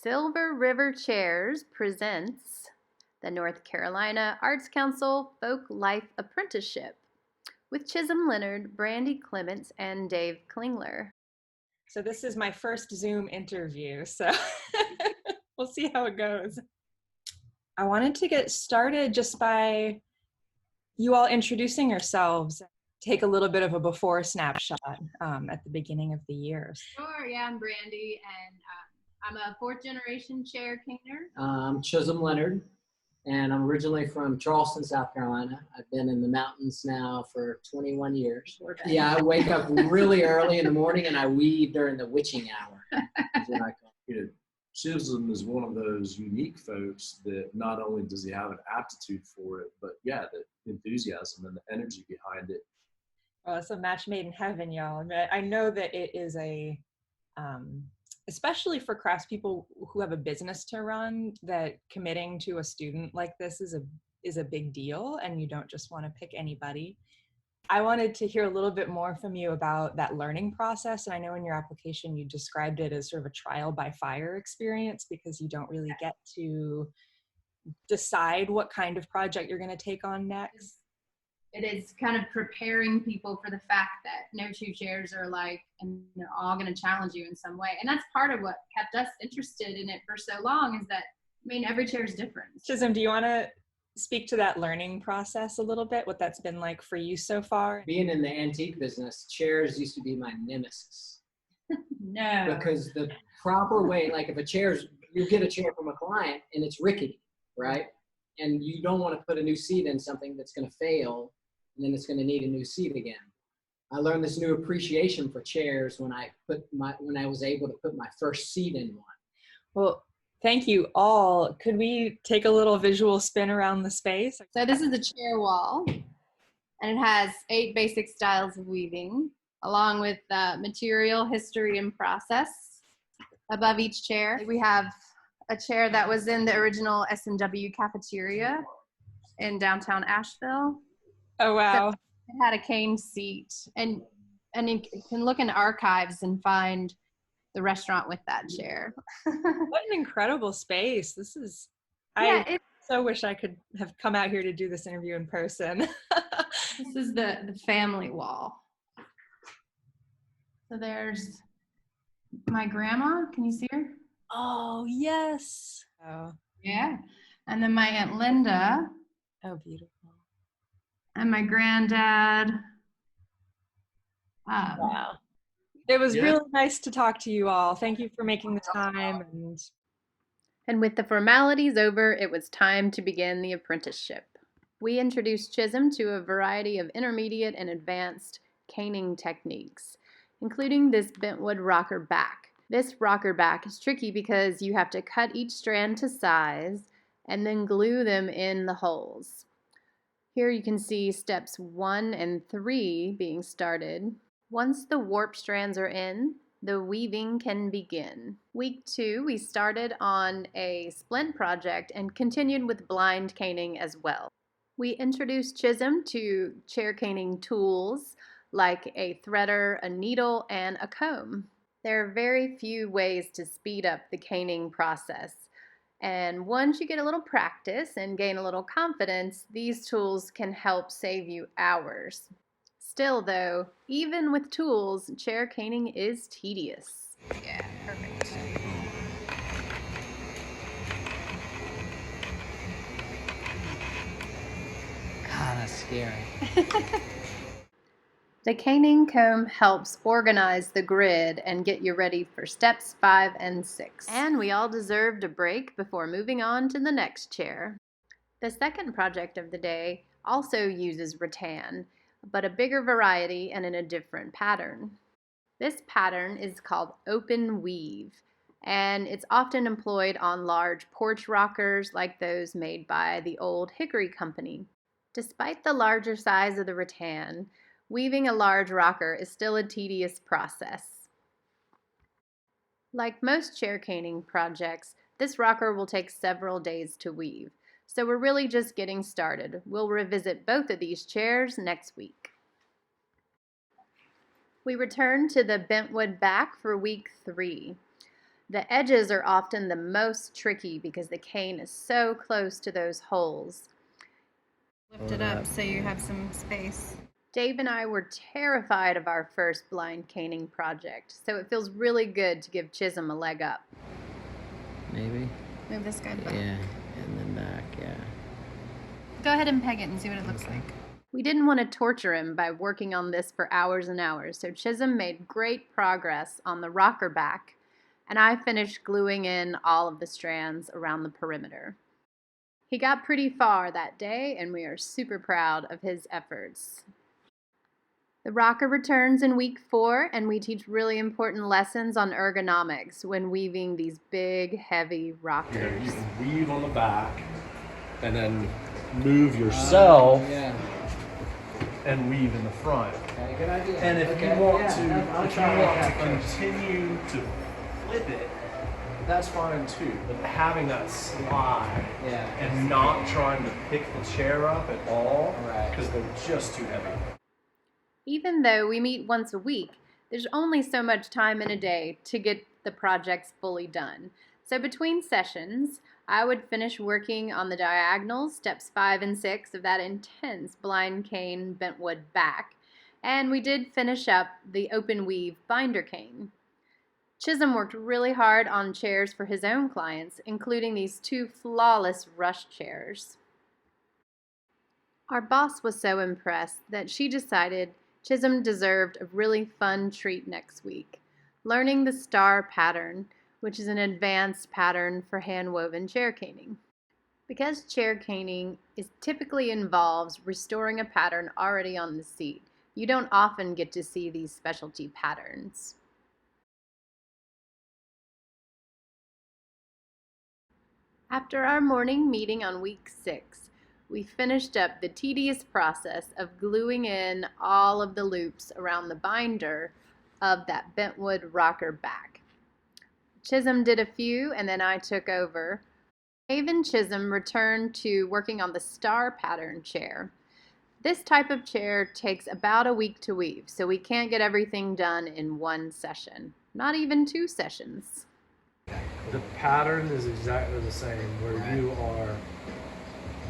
Silver River Chairs presents the North Carolina Arts Council Folklife Apprenticeship with Chisholm Leonard, Brandy Clements, and Dave Klingler. So this is my first Zoom interview, so we'll see how it goes. I wanted to get started just by you all introducing yourselves. Take a little bit of a before snapshot at the beginning of the year. Sure, yeah, I'm Brandy, and I'm a fourth generation chair caner. I'm Chisholm Leonard, and I'm originally from Charleston, South Carolina. I've been in the mountains now for 21 years. Okay. Yeah, I wake up really early in the morning and I weave during the witching hour. Is what I call it. Chisholm is one of those unique folks that not only does he have an aptitude for it, but yeah, the enthusiasm and the energy behind it. Well, it's a match made in heaven, y'all. I know that it is especially for craftspeople who have a business to run, that committing to a student like this is a big deal, and you don't just want to pick anybody. I wanted to hear a little bit more from you about that learning process. And I know in your application you described it as sort of a trial by fire experience, because you don't really get to decide what kind of project you're going to take on next. It is kind of preparing people for the fact that no two chairs are alike, and they're all going to challenge you in some way. And that's part of what kept us interested in it for so long, is that, I mean, every chair is different. Chisholm, do you want to speak to that learning process a little bit, what that's been like for you so far? Being in the antique business, chairs used to be my nemesis. No. Because the proper way, like if you get a chair from a client and it's rickety, right? And you don't want to put a new seat in something that's going to fail, and then it's going to need a new seat again. I learned this new appreciation for chairs when I was able to put my first seat in one. Well, thank you all. Could we take a little visual spin around the space? So this is the chair wall, and it has 8 basic styles of weaving, along with material, history, and process. Above each chair, we have a chair that was in the original S&W cafeteria in downtown Asheville. Oh, wow. So it had a cane seat, and you can look in archives and find the restaurant with that chair. What an incredible space. This is, Yeah, I so wish I could have come out here to do this interview in person. This is the family wall. So there's my grandma. Can you see her? Oh, yes. Oh, Yeah. And then my Aunt Linda beautiful. and my granddad. Wow. It was Yeah. really nice to talk to you all. Thank you for making the time. And with the formalities over, it was time to begin the apprenticeship. We introduced Chisholm to a variety of intermediate and advanced caning techniques, including this bentwood rocker back. This rocker back is tricky because you have to cut each strand to size and then glue them in the holes. Here you can see steps 1 and 3 being started. Once the warp strands are in, the weaving can begin. Week 2, we started on a splint project and continued with blind caning as well. We introduced Chisholm to chair caning tools like a threader, a needle, and a comb. There are very few ways to speed up the caning process. And once you get a little practice and gain a little confidence, these tools can help save you hours. Still though, even with tools, chair caning is tedious. Yeah, perfect. God, that's scary. The caning comb helps organize the grid and get you ready for steps 5 and 6. And we all deserved a break before moving on to the next chair. The second project of the day also uses rattan, but a bigger variety and in a different pattern. This pattern is called open weave, and it's often employed on large porch rockers like those made by the old Hickory Company. Despite the larger size of the rattan, weaving a large rocker is still a tedious process. Like most chair caning projects, this rocker will take several days to weave, so we're really just getting started. We'll revisit both of these chairs next week. We return to the bentwood back for week 3. The edges are often the most tricky because the cane is so close to those holes. Lift it up so you have some space. Dave and I were terrified of our first blind caning project, so it feels really good to give Chisholm a leg up. Maybe. Move this guy back. Yeah, and then back, yeah. Go ahead and peg it and see what it looks like. We didn't want to torture him by working on this for hours and hours, so Chisholm made great progress on the rocker back, and I finished gluing in all of the strands around the perimeter. He got pretty far that day, and we are super proud of his efforts. The rocker returns in week 4, and we teach really important lessons on ergonomics when weaving these big, heavy rockers. Yeah, you can weave on the back and then move yourself and weave in the front. Okay, good idea. And if Okay, you want yeah, to, I'll if you try want that to first. continue to flip it, that's fine too. But having that slide Yeah. and not trying to pick the chair up at all, Right. because they're just too heavy. Even though we meet once a week, there's only so much time in a day to get the projects fully done. So between sessions, I would finish working on the diagonals, steps 5 and 6 of that intense blind cane bentwood back, and we did finish up the open weave binder cane. Chisholm worked really hard on chairs for his own clients, including these 2 flawless rush chairs. Our boss was so impressed that she decided Chisholm deserved a really fun treat next week, learning the star pattern, which is an advanced pattern for hand-woven chair caning. Because chair caning typically involves restoring a pattern already on the seat, you don't often get to see these specialty patterns. After our morning meeting on week 6, we finished up the tedious process of gluing in all of the loops around the binder of that bentwood rocker back. Chisholm did a few, and then I took over. Dave and Chisholm returned to working on the star pattern chair. This type of chair takes about a week to weave, so we can't get everything done in one session, not even 2 sessions. The pattern is exactly the same where Right. you are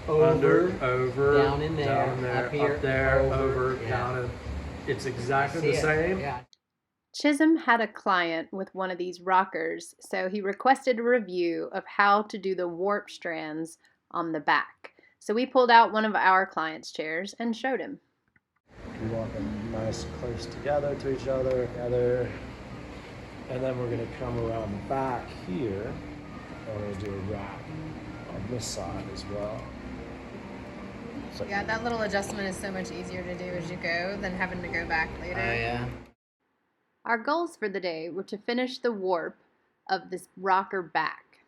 Over, over, down in there, up here, up there, over, over, yeah. down in. It's exactly See the it. same. Yeah. Chisholm had a client with one of these rockers, so he requested a review of how to do the warp strands on the back. So we pulled out one of our client's chairs and showed him. You want them nice close together to each other, and then we're going to come around the back here and we'll do a wrap on this side as well. So Yeah, that little adjustment is so much easier to do as you go than having to go back later. Oh, yeah. Our goals for the day were to finish the warp of this rocker back.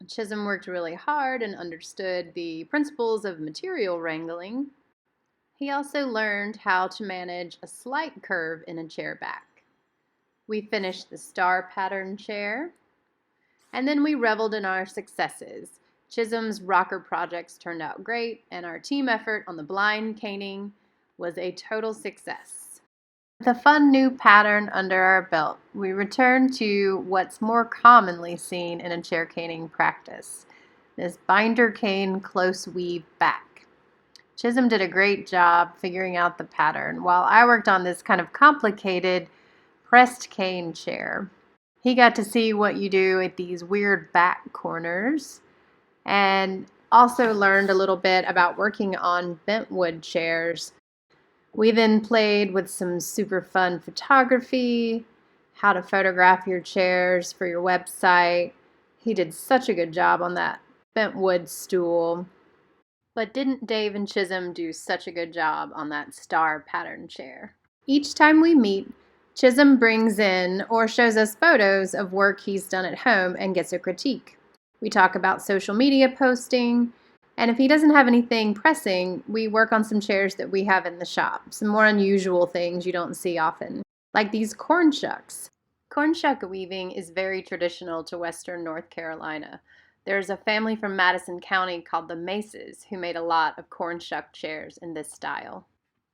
Chisholm worked really hard and understood the principles of material wrangling. He also learned how to manage a slight curve in a chair back. We finished the star pattern chair, and then we reveled in our successes. Chisholm's rocker projects turned out great, and our team effort on the blind caning was a total success. With a fun new pattern under our belt, we returned to what's more commonly seen in a chair caning practice, this binder cane close weave back. Chisholm did a great job figuring out the pattern, while I worked on this kind of complicated pressed cane chair. He got to see what you do at these weird back corners, and also learned a little bit about working on bentwood chairs. We then played with some super fun photography, how to photograph your chairs for your website. He did such a good job on that bentwood stool. But didn't Dave and Chisholm do such a good job on that star pattern chair? Each time we meet, Chisholm brings in or shows us photos of work he's done at home and gets a critique. We talk about social media posting, and if he doesn't have anything pressing, we work on some chairs that we have in the shop, some more unusual things you don't see often, like these corn shucks. Corn shuck weaving is very traditional to Western North Carolina. There's a family from Madison County called the Maces who made a lot of corn shuck chairs in this style.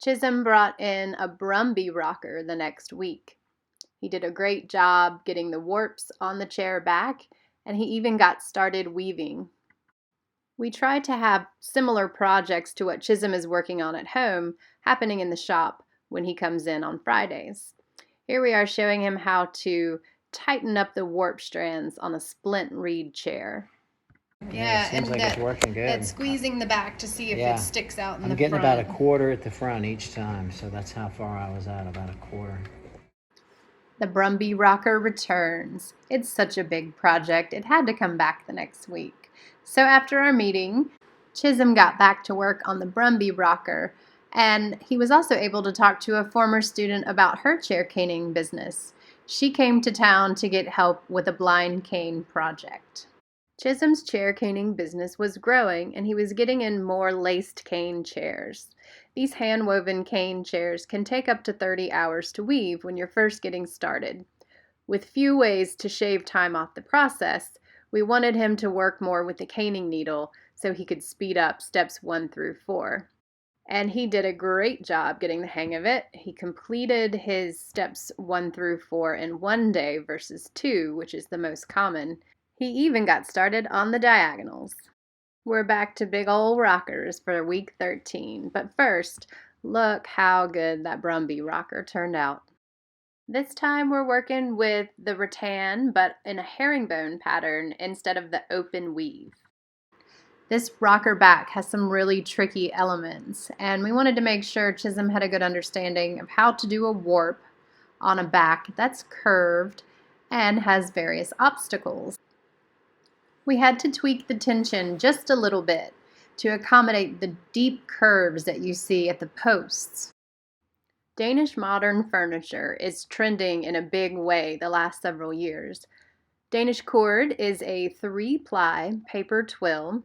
Chisholm brought in a Brumby rocker the next week. He did a great job getting the warps on the chair back, and he even got started weaving. We try to have similar projects to what Chisholm is working on at home happening in the shop when he comes in on Fridays. Here we are showing him how to tighten up the warp strands on a splint reed chair. Yeah, it seems like it's working good. That's squeezing the back to see if Yeah. it sticks out in I'm the getting front. about a quarter at the front each time, so that's how far I was at, about a quarter. The Brumby rocker returns. It's such a big project, it had to come back the next week. So after our meeting, Chisholm got back to work on the Brumby rocker, and he was also able to talk to a former student about her chair caning business. She came to town to get help with a blind cane project. Chisholm's chair caning business was growing, and he was getting in more laced cane chairs. These hand-woven cane chairs can take up to 30 hours to weave when you're first getting started. With few ways to shave time off the process, we wanted him to work more with the caning needle so he could speed up steps 1 through 4. And he did a great job getting the hang of it. He completed his steps 1 through 4 in 1 day versus 2, which is the most common. He even got started on the diagonals. We're back to big ol' rockers for week 13, but first, look how good that Brumby rocker turned out. This time we're working with the rattan, but in a herringbone pattern instead of the open weave. This rocker back has some really tricky elements, and we wanted to make sure Chisholm had a good understanding of how to do a warp on a back that's curved and has various obstacles. We had to tweak the tension just a little bit to accommodate the deep curves that you see at the posts. Danish modern furniture is trending in a big way the last several years. Danish cord is a 3-ply paper twill,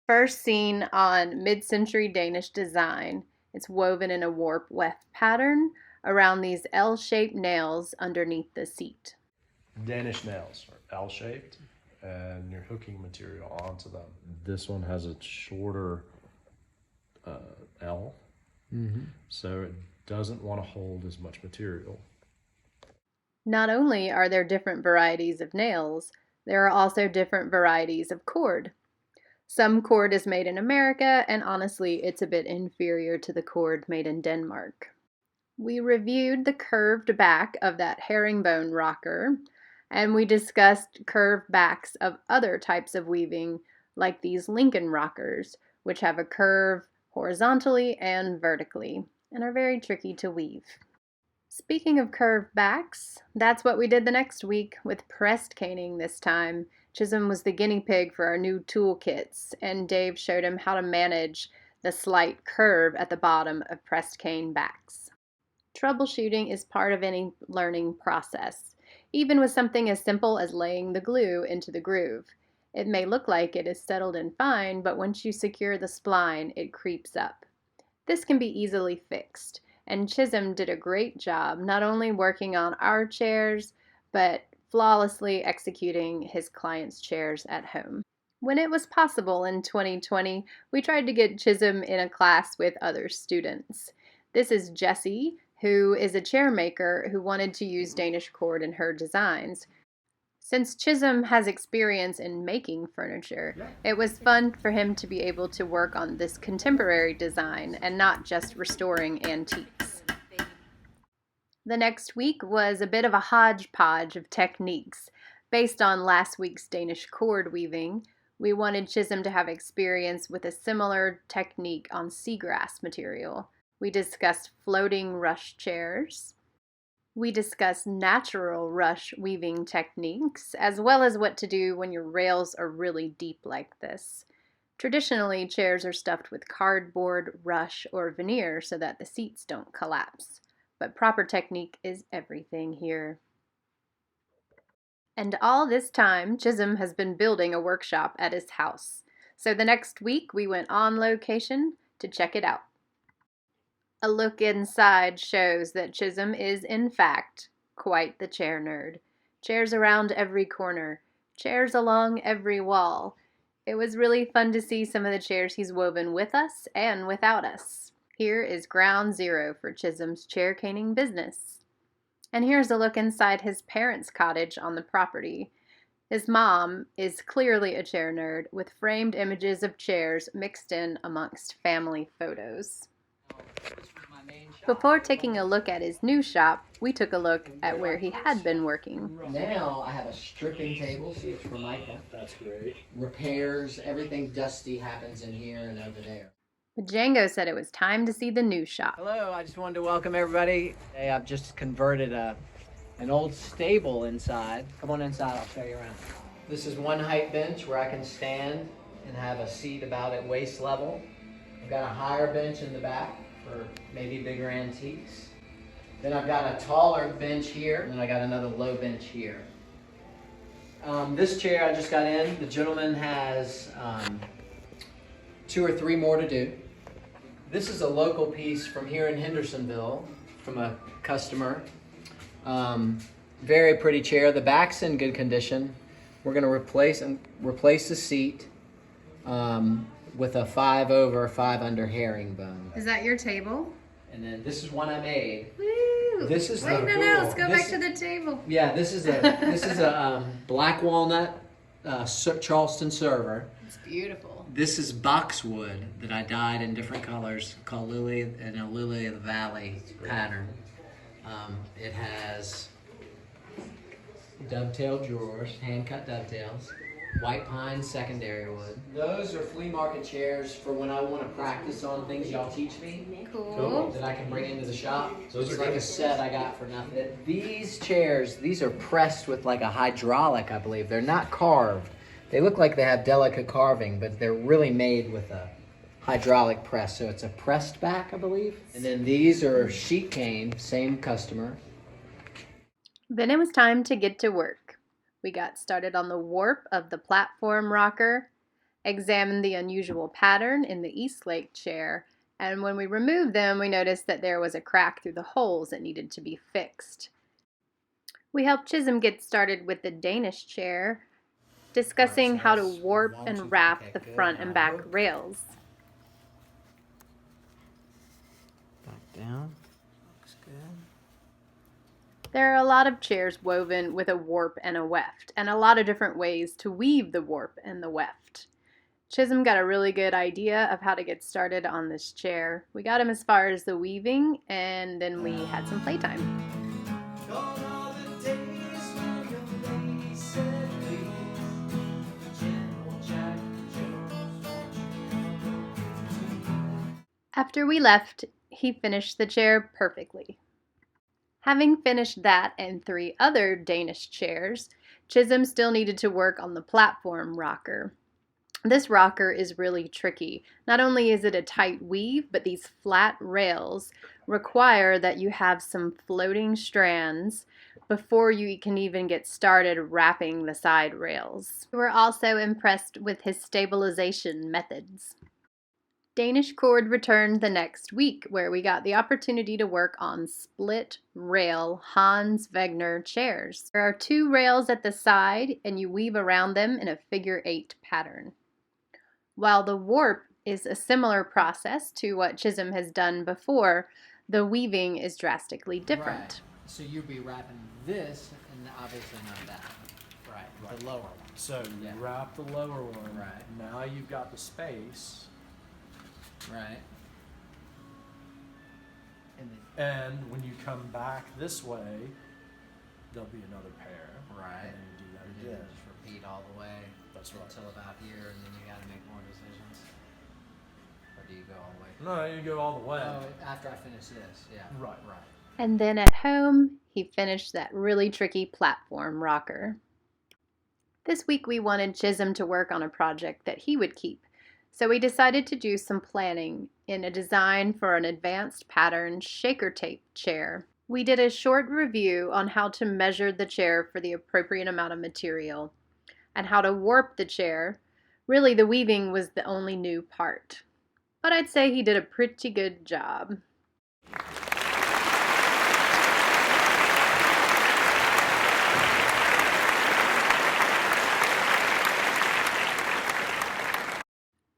first seen on mid-century Danish design. It's woven in a warp weft pattern around these L-shaped nails underneath the seat. Danish nails are L-shaped, and you're hooking material onto them. This one has a shorter L, so it doesn't want to hold as much material. Not only are there different varieties of nails, there are also different varieties of cord. Some cord is made in America, and honestly, it's a bit inferior to the cord made in Denmark. We reviewed the curved back of that herringbone rocker, and we discussed curved backs of other types of weaving, like these Lincoln rockers, which have a curve horizontally and vertically, and are very tricky to weave. Speaking of curved backs, that's what we did the next week with pressed caning this time. Chisholm was the guinea pig for our new toolkits, and Dave showed him how to manage the slight curve at the bottom of pressed cane backs. Troubleshooting is part of any learning process, even with something as simple as laying the glue into the groove. It may look like it is settled and fine, but once you secure the spline, it creeps up. This can be easily fixed, and Chisholm did a great job not only working on our chairs, but flawlessly executing his clients' chairs at home. When it was possible in 2020, we tried to get Chisholm in a class with other students. This is Jessie, who is a chair maker who wanted to use Danish cord in her designs. Since Chisholm has experience in making furniture, it was fun for him to be able to work on this contemporary design and not just restoring antiques. The next week was a bit of a hodgepodge of techniques. Based on last week's Danish cord weaving, we wanted Chisholm to have experience with a similar technique on seagrass material. We discussed floating rush chairs. We discussed natural rush weaving techniques, as well as what to do when your rails are really deep like this. Traditionally, chairs are stuffed with cardboard, rush, or veneer so that the seats don't collapse. But proper technique is everything here. And all this time, Chisholm has been building a workshop at his house. So the next week, we went on location to check it out. A look inside shows that Chisholm is, in fact, quite the chair nerd. Chairs around every corner, chairs along every wall. It was really fun to see some of the chairs he's woven with us and without us. Here is ground zero for Chisholm's chair caning business. And here's a look inside his parents' cottage on the property. His mom is clearly a chair nerd, with framed images of chairs mixed in amongst family photos. Before taking a look at his new shop, we took a look at where he had been working. Now I have a stripping table, so it's for Micah. That's great. Repairs, everything dusty happens in here and over there. But Django said it was time to see the new shop. Hello, I just wanted to welcome everybody. Today I've just converted an old stable inside. Come on inside, I'll show you around. This is one height bench where I can stand and have a seat about at waist level. I've got a higher bench in the back for maybe bigger antiques. Then I've got a taller bench here, and then I got another low bench here. This chair I just got in, the gentleman has 2 or 3 more to do. This is a local piece from here in Hendersonville, from a customer. Very pretty chair. The back's in good condition. We're going to replace the seat with a 5 over, 5 under herringbone. Is that your table? And then this is one I made. Woo! This is Wait, the no, let's go back to the table. Yeah, this is a black walnut Charleston server. It's beautiful. This is boxwood that I dyed in different colors, called Lily and a Lily of the Valley pattern. It has dovetail drawers, hand-cut dovetails, white pine secondary wood. Those are flea market chairs for when I want to practice on things y'all teach me. Cool. That I can bring into the shop. So it's like a set I got for nothing. These chairs, these are pressed with like a hydraulic, I believe. They're not carved. They look like they have delicate carving, but they're really made with a hydraulic press. So it's a pressed back, I believe. And then these are sheet cane, same customer. Then it was time to get to work. We got started on the warp of the platform rocker, examined the unusual pattern in the Eastlake chair, and when we removed them, we noticed that there was a crack through the holes that needed to be fixed. We helped Chisholm get started with the Danish chair, discussing how to warp and wrap the front and back rails. Back down. Looks good. There are a lot of chairs woven with a warp and a weft, and a lot of different ways to weave the warp and the weft. Chisholm got a really good idea of how to get started on this chair. We got him as far as the weaving, and then we had some playtime. After we left, he finished the chair perfectly. Having finished that and 3 other Danish chairs, Chisholm still needed to work on the platform rocker. This rocker is really tricky. Not only is it a tight weave, but these flat rails require that you have some floating strands before you can even get started wrapping the side rails. We were also impressed with his stabilization methods. Danish Cord returned the next week, where we got the opportunity to work on split rail Hans Wegner chairs. There are 2 rails at the side, and you weave around them in a figure 8 pattern. While the warp is a similar process to what Chisholm has done before, the weaving is drastically different. Right. So you'd be wrapping this, and obviously not that. Right. The lower one. So you Yeah. wrap the lower one. Right. Now you've got the space. Right. And And when you come back this way, there'll be another pair. right. And then you do that And then again. just repeat all the way That's right. until about here, and then you got to make more decisions. Or do you go all the way? No, you go all the way. Oh, after I finish this, yeah. Right. Right. And then at home, he finished that really tricky platform rocker. This week we wanted Chisholm to work on a project that he would keep, so we decided to do some planning in a design for an advanced pattern shaker tape chair. We did a short review on how to measure the chair for the appropriate amount of material and how to warp the chair. Really, the weaving was the only new part, but I'd say he did a pretty good job.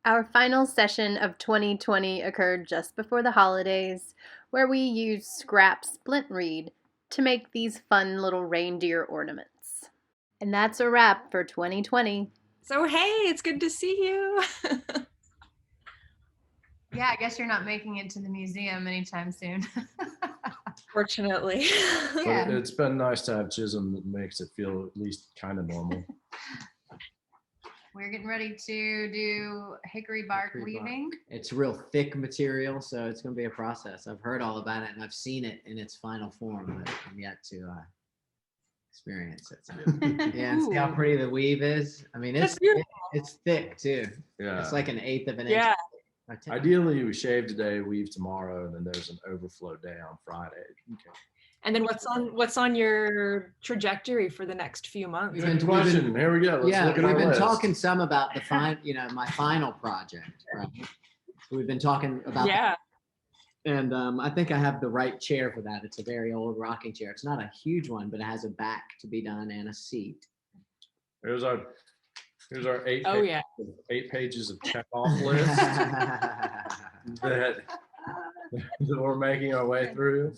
Our final session of 2020 occurred just before the holidays, where we used scrap splint reed to make these fun little reindeer ornaments. And that's a wrap for 2020. So, hey, it's good to see you. Yeah, I guess you're not making it to the museum anytime soon. Fortunately. But Yeah. it's been nice to have Chisholm that makes it feel at least kind of normal. We're getting ready to do hickory bark Hickory bark. weaving. It's real thick material, so it's going to be a process. I've heard all about it and I've seen it in its final form, but I'm yet to experience it. So, yeah, and see how pretty the weave is. I mean, That's beautiful. it's thick too. Yeah. It's like an eighth of an inch. Yeah. Ideally, we shave today, weave tomorrow, and then there's an overflow day on Friday. Okay. And then what's on your trajectory for the next few months? Good question. Here we go. Let's look at we've our been list. talking some about my final project, right? We've been talking about Yeah. and I think I have the right chair for that. It's a very old rocking chair. It's not a huge one, but it has a back to be done and a seat. Here's our eight. Oh, yeah. 8 pages of check off list that we're making our way through.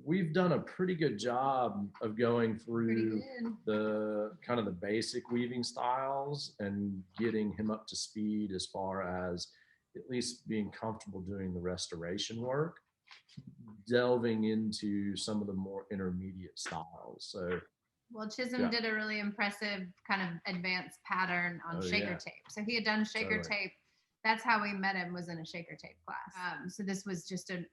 We've done a pretty good job of going through the kind of the basic weaving styles and getting him up to speed as far as at least being comfortable doing the restoration work, delving into some of the more intermediate styles. So Well, Chisholm did a really impressive kind of advanced pattern on shaker tape. So he had done shaker tape. That's how we met him, was in a shaker tape class. So this was just an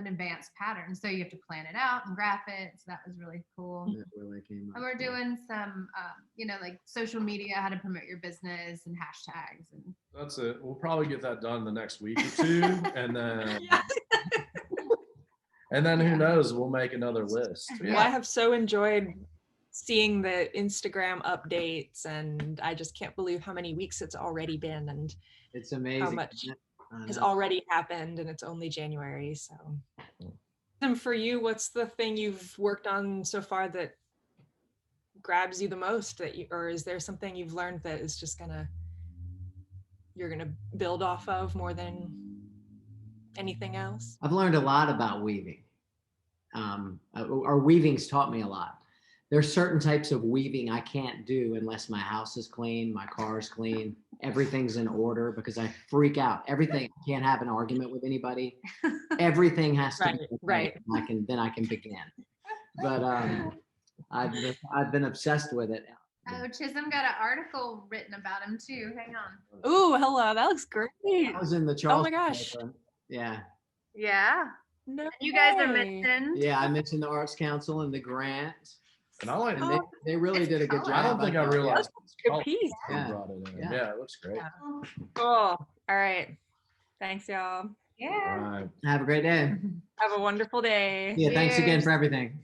advanced pattern. So you have to plan it out and graph it. So that was really cool. That really came up. And we're doing some, like social media, how to promote your business and hashtags. And that's it. We'll probably get that done the next week or two. And then, who knows, we'll make another list. Yeah, I have so enjoyed seeing the Instagram updates, and I just can't believe how many weeks it's already been and it's amazing how much has already happened, and it's only January. So, and for you, what's the thing you've worked on so far that grabs you the most, or is there something you've learned that is just you're gonna build off of more than anything else? I've learned a lot about weaving. Our weaving's taught me a lot. There's certain types of weaving I can't do unless my house is clean, my car's clean, everything's in order, because I freak out. Everything, I can't have an argument with anybody. Everything has to be right. Then I can begin. But I've been obsessed with it. oh, Chisholm got an article written about him too. Hang on. Ooh, hello, that looks great. I was in the Charles. Oh my gosh. Paper. Yeah. Yeah. No You guys are way. mentioned. Yeah, I mentioned the Arts Council and the grant. And I like And they really did a good job. I don't think I realized Good piece. Yeah. brought it in. Yeah. Yeah, it looks great. Cool. All right. Thanks, y'all. Yeah. All right. Have a great day. Have a wonderful day. Yeah, thanks again Cheers. for everything.